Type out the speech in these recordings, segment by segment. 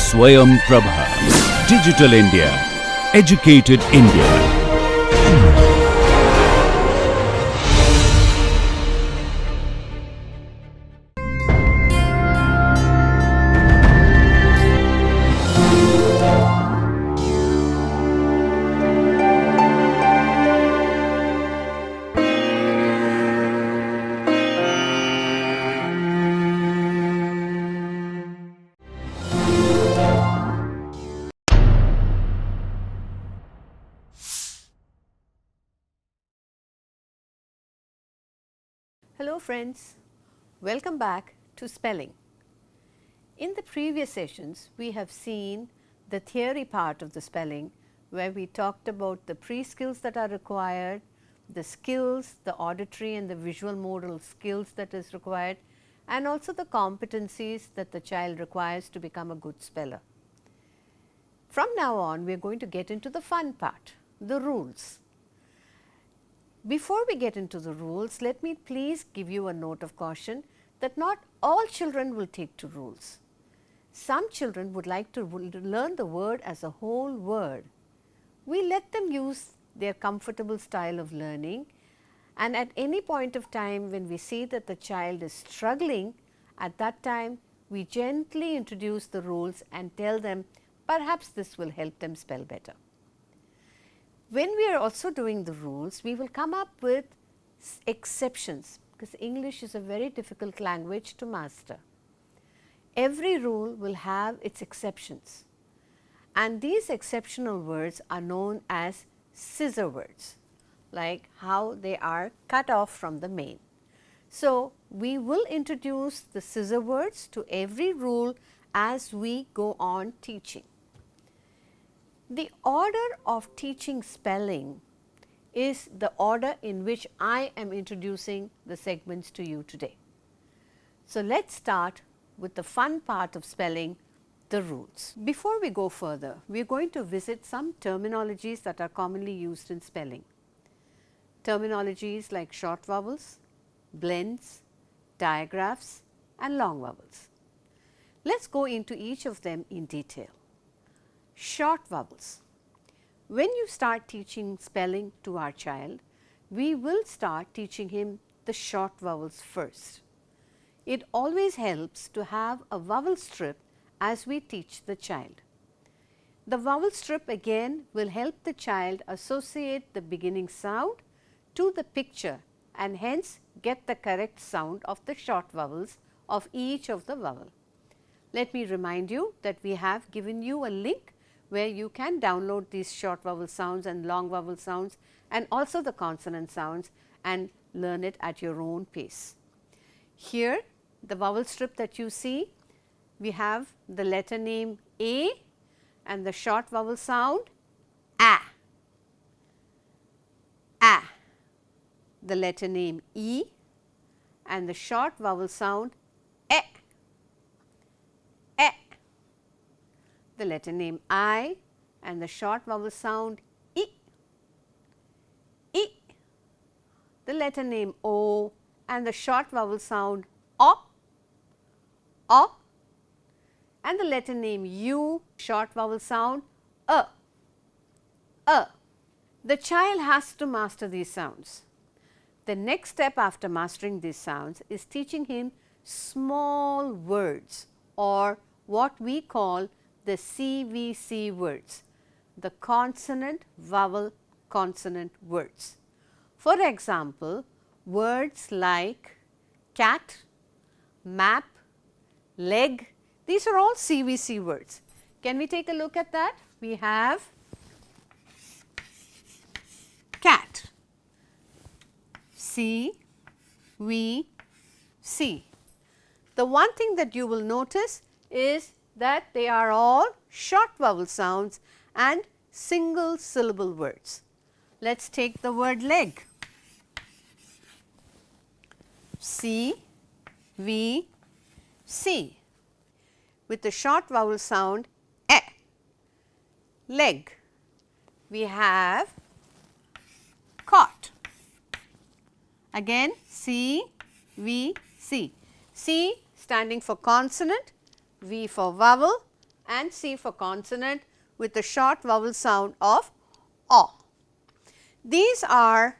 Swayam Prabha. Digital India. Educated India. Hello friends, welcome back to spelling. In the previous sessions, we have seen the theory part of the spelling where we talked about the pre-skills that are required, the skills, the auditory and the visual modal skills that is required, and also the competencies that the child requires to become a good speller. From now on, we are going to get into the fun part, the rules. Before we get into the rules, let me please give you a note of caution that not all children will take to rules. Some children would like to learn the word as a whole word. We let them use their comfortable style of learning, and at any point of time when we see that the child is struggling, at that time we gently introduce the rules and tell them perhaps this will help them spell better. When we are also doing the rules, we will come up with exceptions because English is a very difficult language to master. Every rule will have its exceptions, and these exceptional words are known as scissor words, like how they are cut off from the main. So, we will introduce the scissor words to every rule as we go on teaching. The order of teaching spelling is the order in which I am introducing the segments to you today. So, let us start with the fun part of spelling, the rules. Before we go further, we are going to visit some terminologies that are commonly used in spelling. Terminologies like short vowels, blends, digraphs and long vowels. Let us go into each of them in detail. Short vowels. When you start teaching spelling to our child, we will start teaching him the short vowels first. It always helps to have a vowel strip as we teach the child. The vowel strip again will help the child associate the beginning sound to the picture and hence get the correct sound of the short vowels of each of the vowel. Let me remind you that we have given you a link where you can download these short vowel sounds and long vowel sounds and also the consonant sounds and learn it at your own pace. Here the vowel strip that you see, we have the letter name A and the short vowel sound A, A, the letter name E and the short vowel sound E, E, the letter name I and the short vowel sound I, I, the letter name O and the short vowel sound O, O, and the letter name U, short vowel sound A, A. The child has to master these sounds. The next step after mastering these sounds is teaching him small words or what we call the CVC words, the consonant vowel consonant words. For example, words like cat, map, leg, these are all CVC words. Can we take a look at that? We have cat, C, V, C. The one thing that you will notice is that they are all short vowel sounds and single syllable words. Let us take the word leg, C, V, C, with the short vowel sound E, leg. We have caught, again C, V, C, C standing for consonant, V for vowel and C for consonant with a short vowel sound of O. These are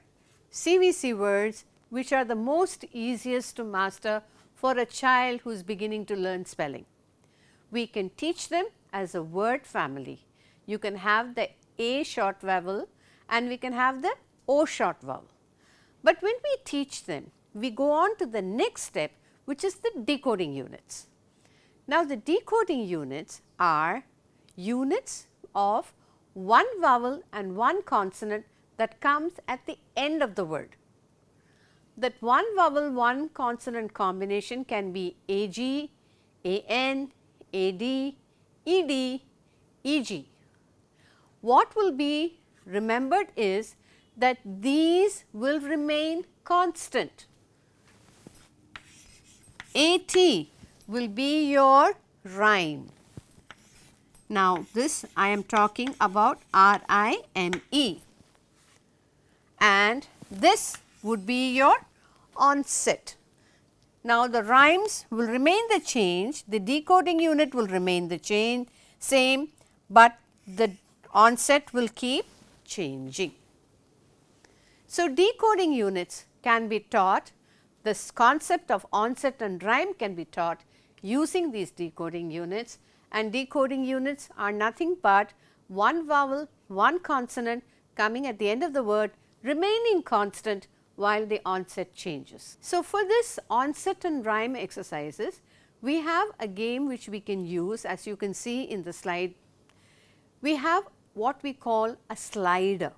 CVC words which are the most easiest to master for a child who is beginning to learn spelling. We can teach them as a word family. You can have the A short vowel and we can have the O short vowel. But when we teach them, we go on to the next step, which is the decoding units. Now, the decoding units are units of one vowel and one consonant that comes at the end of the word. That one vowel, one consonant combination can be AG, AN, AD, ED, EG. What will be remembered is that these will remain constant. AT will be your rhyme. Now, this I am talking about RIME, and this would be your onset. Now, the rhymes will remain the change, the decoding unit will remain the same, but the onset will keep changing. So, decoding units can be taught, this concept of onset and rhyme can be taught using these decoding units, and decoding units are nothing but one vowel, one consonant coming at the end of the word remaining constant while the onset changes. So, for this onset and rhyme exercises, we have a game which we can use, as you can see in the slide. We have what we call a slider.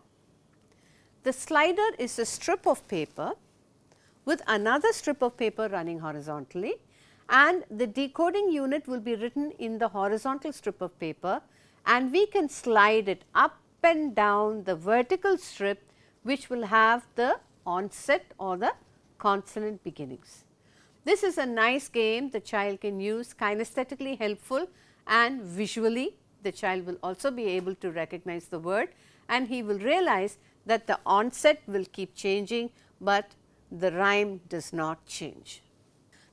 The slider is a strip of paper with another strip of paper running horizontally, and the decoding unit will be written in the horizontal strip of paper, and we can slide it up and down the vertical strip, which will have the onset or the consonant beginnings. This is a nice game the child can use, kinesthetically helpful, and visually the child will also be able to recognize the word, and he will realize that the onset will keep changing, but the rhyme does not change.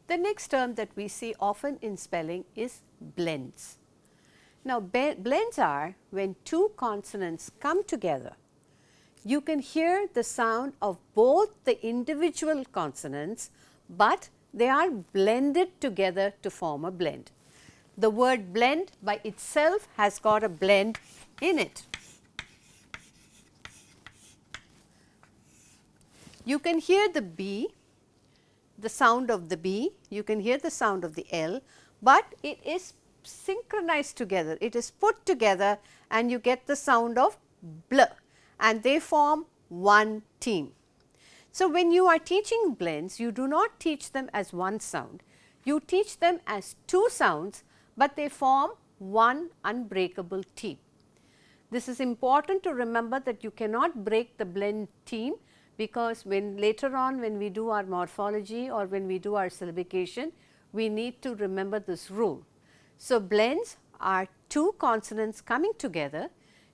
The next term that we see often in spelling is blends. Now, blends are when two consonants come together. You can hear the sound of both the individual consonants, but they are blended together to form a blend. The word blend by itself has got a blend in it. You can hear the B, the sound of the B, you can hear the sound of the L, but it is synchronized together, it is put together and you get the sound of bl, and they form one team. So, when you are teaching blends, you do not teach them as one sound, you teach them as two sounds, but they form one unbreakable team. This is important to remember, that you cannot break the blend team, because when later on when we do our morphology or when we do our syllabication, we need to remember this rule. So, blends are two consonants coming together.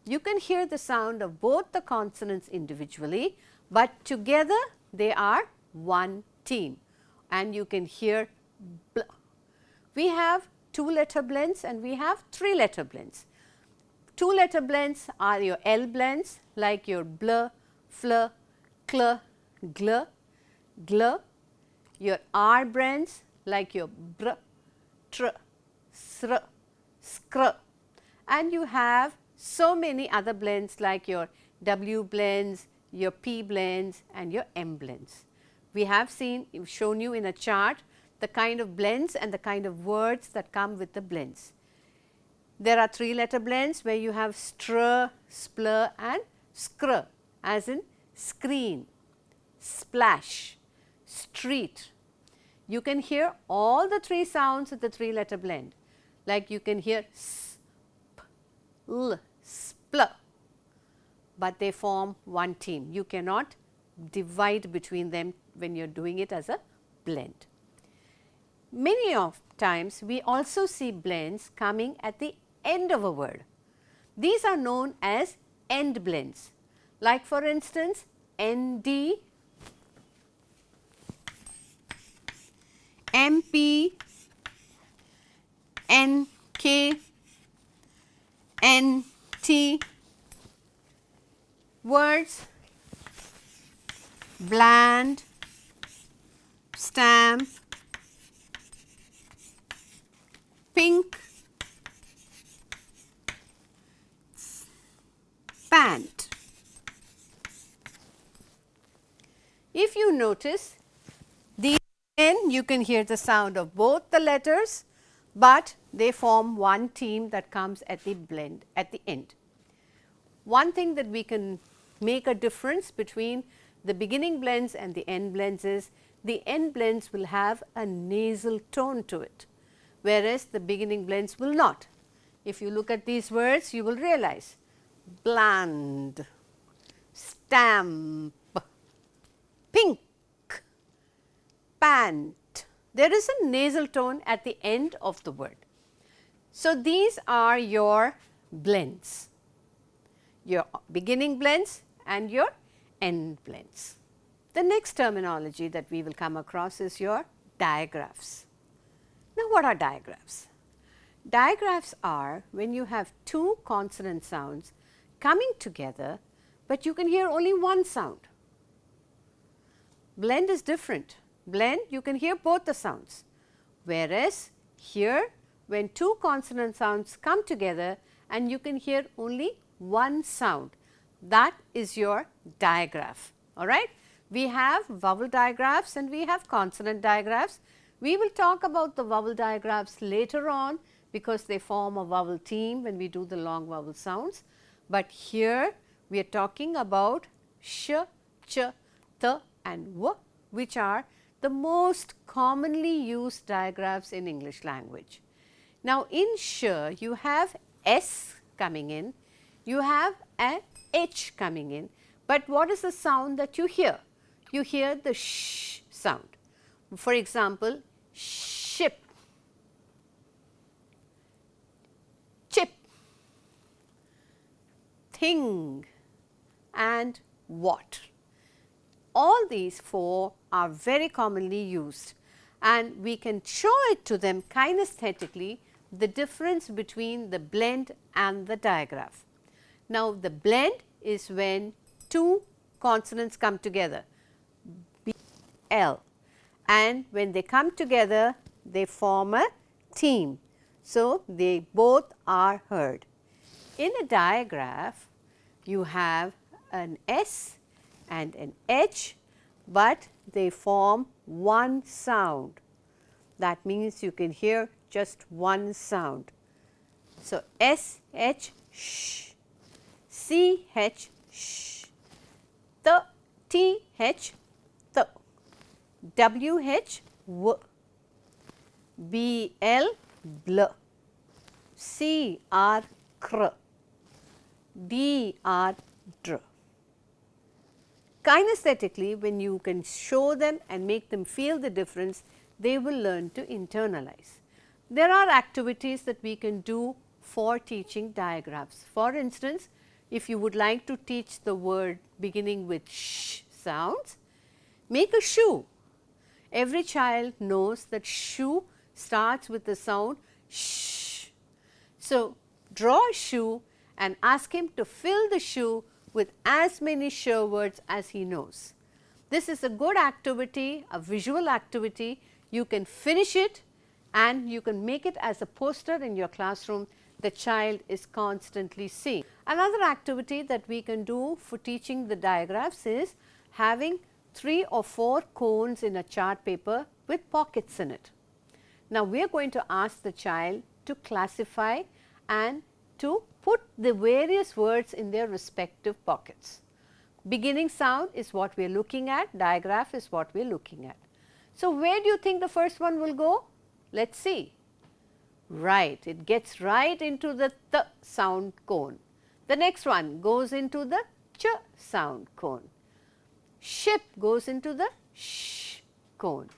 You can hear the sound of both the consonants individually, but together they are one team, and you can hear bl. We have 2-letter blends and we have 3-letter blends. 2-letter blends are your L blends, like your bl, fl, cl, gl, gl. Your R blends like your br, tr, sr, skr, and you have so many other blends like your W blends, your P blends and your M blends. We have shown you in a chart the kind of blends and the kind of words that come with the blends. There are 3-letter blends where you have str, spl and skr, as in screen, splash, street. You can hear all the 3 sounds of the 3-letter blend, like you can hear s, p, l, spl, but they form one team. You cannot divide between them when you are doing it as a blend. Many of times we also see blends coming at the end of a word. These are known as end blends, like for instance ND, MP, NK, N, T. Words, bland, stamp, pink, pant. If you notice, these N, you can hear the sound of both the letters, but they form one team that comes at the blend at the end. One thing that we can make a difference between the beginning blends and the end blends is the end blends will have a nasal tone to it, whereas the beginning blends will not. If you look at these words, you will realize bland, stamp, pink, pant. There is a nasal tone at the end of the word. So, these are your blends, your beginning blends and your end blends. The next terminology that we will come across is your digraphs. Now, what are digraphs? Digraphs are when you have two consonant sounds coming together, but you can hear only one sound. Blend is different. Blend, you can hear both the sounds, whereas here when two consonant sounds come together and you can hear only one sound, that is your digraph. All right. We have vowel digraphs and we have consonant digraphs. We will talk about the vowel digraphs later on because they form a vowel team when we do the long vowel sounds, but here we are talking about sh, ch, th and w, which are the most commonly used digraphs in English language. Now, in sh you have s coming in, you have a h coming in, but what is the sound that you hear? You hear the sh sound. For example, ship, chip, thing and what. All these four are very commonly used and we can show it to them kinesthetically the difference between the blend and the digraph. Now, the blend is when two consonants come together, B, L, and when they come together they form a team. So, they both are heard. In a digraph, you have an S and an H, but they form one sound. That means you can hear just one sound. So, S, H, sh, C, H, sh, T, T, H, th, W, H, w, B, L, bl, C, R, cr, D, R, dr. Kinesthetically, when you can show them and make them feel the difference, they will learn to internalize. There are activities that we can do for teaching digraphs. For instance, if you would like to teach the word beginning with sh sounds, make a shoe. Every child knows that shoe starts with the sound sh. So, draw a shoe and ask him to fill the shoe with as many sh words as he knows. This is a good activity, a visual activity. You can finish it and you can make it as a poster in your classroom the child is constantly seeing. Another activity that we can do for teaching the digraphs is having 3 or 4 cones in a chart paper with pockets in it. Now, we are going to ask the child to classify and to put the various words in their respective pockets. Beginning sound is what we are looking at, digraph is what we are looking at. So, where do you think the first one will go? Let us see. Right, it gets right into the th sound cone. The next one goes into the ch sound cone. Ship goes into the sh cone.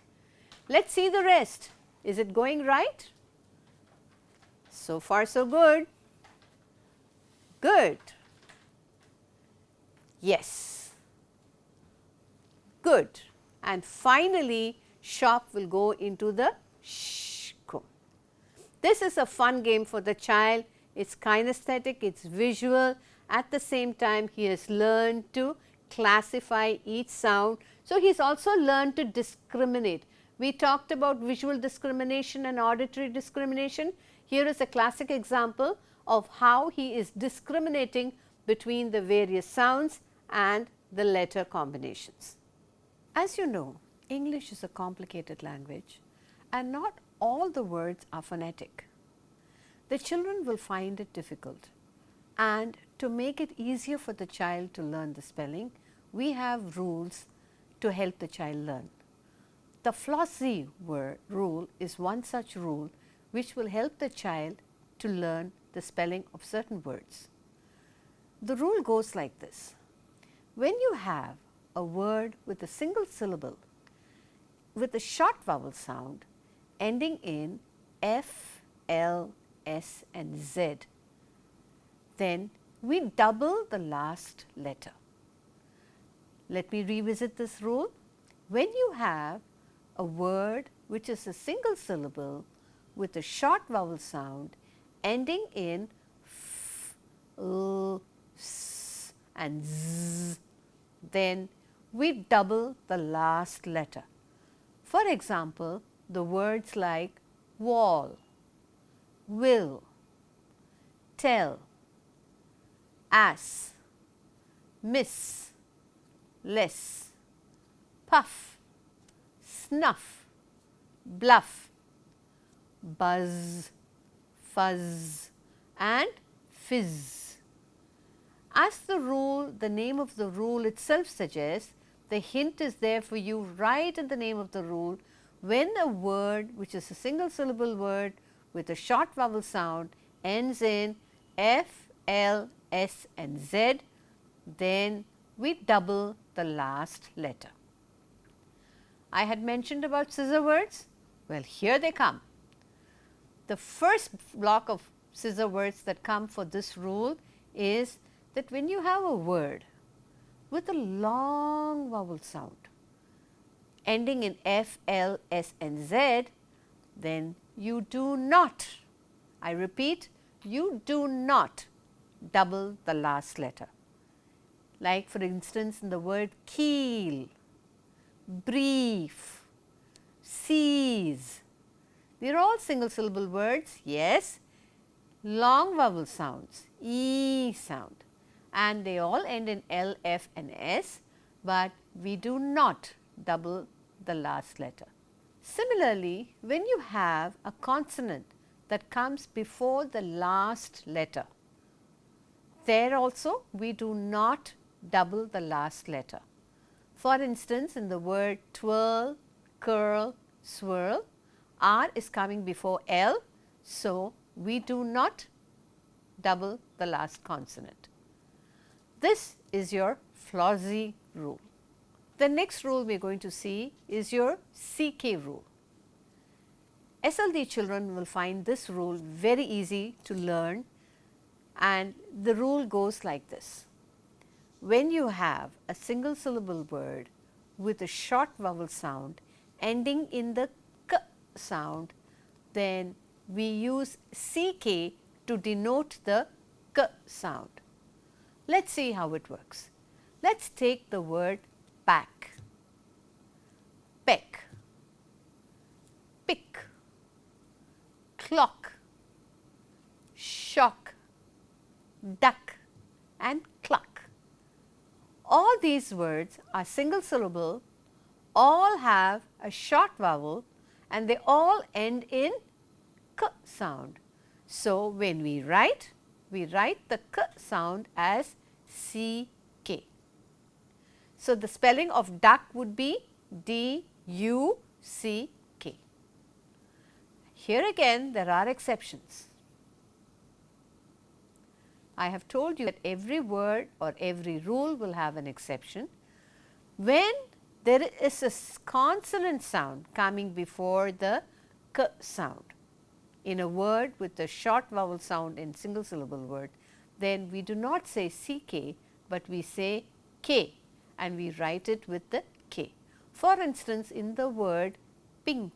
Let us see the rest. Is it going right? So far so good. Good. Yes. Good. And finally, shop will go into the sh cone. This is a fun game for the child. it's kinesthetic, it's visual. At the same time, he has learned to classify each sound. So, he has also learned to discriminate. We talked about visual discrimination and auditory discrimination. Here is a classic example of how he is discriminating between the various sounds and the letter combinations. As you know, English is a complicated language and not all the words are phonetic. The children will find it difficult, and to make it easier for the child to learn the spelling, we have rules to help the child learn. The flossy rule is one such rule which will help the child to learn the spelling of certain words. The rule goes like this: when you have a word with a single syllable with a short vowel sound ending in F, L, S and Z, then we double the last letter. Let me revisit this rule. When you have a word which is a single syllable with a short vowel sound ending in F, L, S and Z, then we double the last letter. For example, the words like wall, will, tell, ass, miss, less, puff, snuff, bluff, buzz, fuzz and fizz. As the name of the rule itself suggests, the hint is there for you right in the name of the rule. When a word which is a single syllable word with a short vowel sound ends in F, L, S and Z, then we double the last letter. I had mentioned about scissor words. Well, here they come. The first block of scissor words that come for this rule is that when you have a word with a long vowel sound ending in F, L, S and Z, then you do not, I repeat, you do not double the last letter. Like for instance, in the word keel, brief, seize, they are all single syllable words, yes, long vowel sounds, E sound, and they all end in L, F and S, but we do not double the last letter. Similarly, when you have a consonant that comes before the last letter, there also we do not double the last letter. For instance, in the word twirl, curl, swirl, R is coming before L, so we do not double the last consonant. This is your flossy rule. The next rule we are going to see is your CK rule. SLD children will find this rule very easy to learn, and the rule goes like this. When you have a single syllable word with a short vowel sound ending in the K sound, then we use CK to denote the K sound. Let's see how it works. Let's take the word pack, peck, pick, clock, shock, duck and cluck. All these words are single syllable, all have a short vowel and they all end in K sound. So, when we write the K sound as CK. So, the spelling of duck would be D-U-C-K. Here again there are exceptions. I have told you that every word or every rule will have an exception. When there is a consonant sound coming before the K sound in a word with a short vowel sound in single syllable word, then we do not say CK, but we say K and we write it with the K. For instance, in the word pink,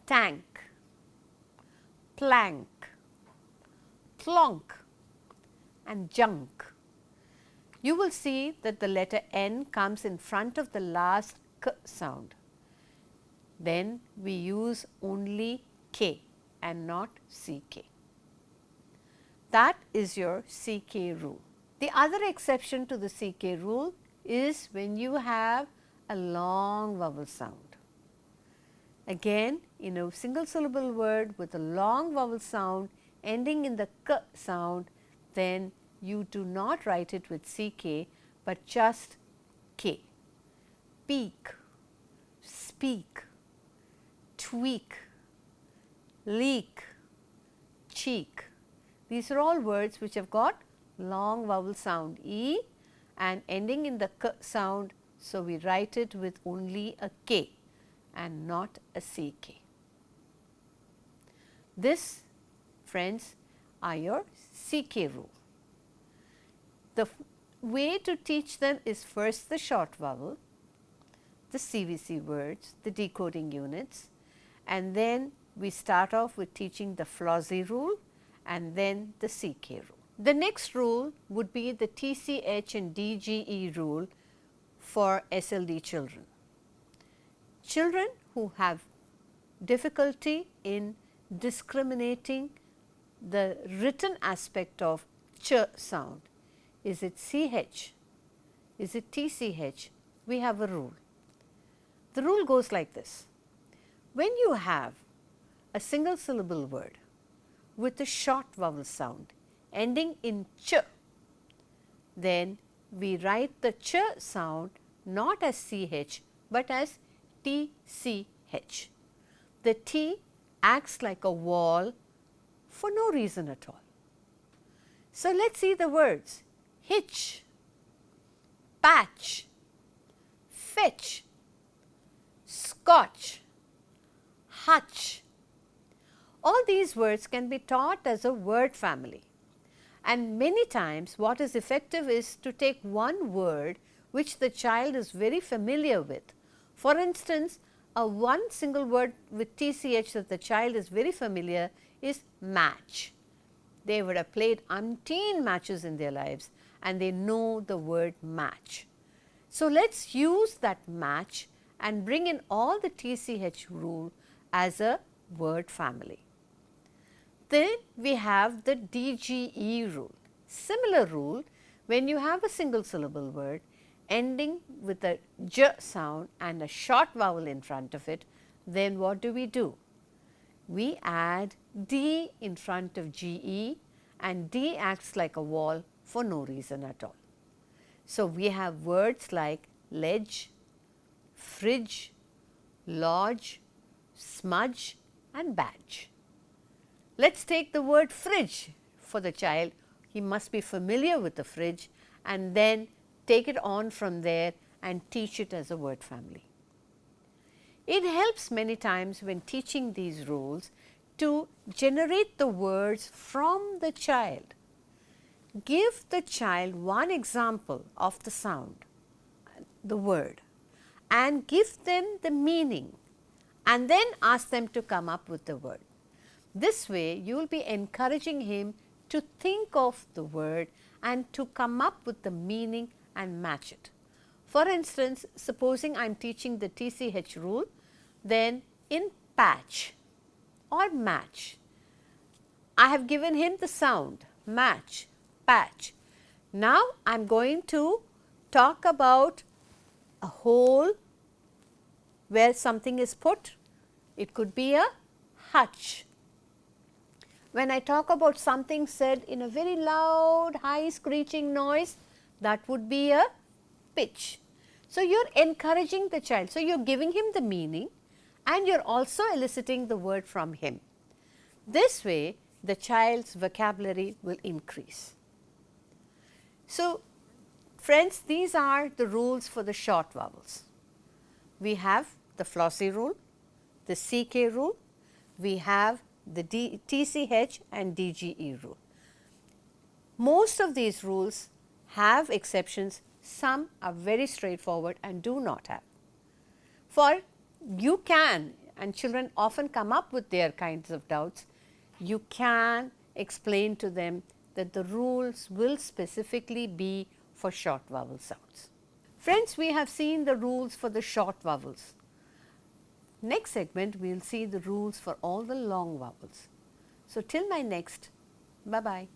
tank, plank, flonk and junk. You will see that the letter N comes in front of the last K sound. Then we use only K and not CK. That is your CK rule. The other exception to the CK rule is when you have a long vowel sound. Again, in a single syllable word with a long vowel sound ending in the K sound, then you do not write it with CK but just K. Peak, speak, tweak, leak, cheek. These are all words which have got long vowel sound E and ending in the K sound, so we write it with only a K and not a CK. This, friends, are your CK rule. The way to teach them is first the short vowel, the CVC words, the decoding units, and then we start off with teaching the Flossie rule and then the CK rule. The next rule would be the TCH and DGE rule for SLD children. Children who have difficulty in discriminating the written aspect of ch sound. Is it CH? Is it TCH? We have a rule. The rule goes like this. When you have a single syllable word with a short vowel sound ending in ch, then we write the ch sound not as CH but as TCH. The T acts like a wall for no reason at all. So, let us see the words hitch, patch, fetch, scotch, hutch. All these words can be taught as a word family, and many times what is effective is to take one word which the child is very familiar with. For instance, a one single word with TCH that the child is very familiar is match. They would have played umpteen matches in their lives and they know the word match. So, let us use that match and bring in all the TCH rule as a word family. Then we have the DGE rule. Similar rule, when you have a single syllable word ending with a j sound and a short vowel in front of it, then what do? We add D in front of GE and D acts like a wall for no reason at all. So, we have words like ledge, fridge, lodge, smudge and badge. Let us take the word fridge for the child. He must be familiar with the fridge and then take it on from there and teach it as a word family. It helps many times when teaching these rules to generate the words from the child. Give the child one example of the sound, the word, and give them the meaning and then ask them to come up with the word. This way you will be encouraging him to think of the word and to come up with the meaning and match it. For instance, supposing I am teaching the TCH rule, then in patch or match, I have given him the sound match, patch. Now, I am going to talk about a hole where something is put. It could be a hutch. When I talk about something said in a very loud, high screeching noise, that would be a pitch. So, you are encouraging the child. So, you are giving him the meaning and you are also eliciting the word from him. This way, the child's vocabulary will increase. So, friends, these are the rules for the short vowels. We have the Flossie rule, the CK rule, we have the TCH and DGE rule. Most of these rules have exceptions, some are very straightforward and do not have. For you can, and children often come up with their kinds of doubts, you can explain to them that the rules will specifically be for short vowel sounds. Friends, we have seen the rules for the short vowels. Next segment, we will see the rules for all the long vowels. So, till my next, bye-bye.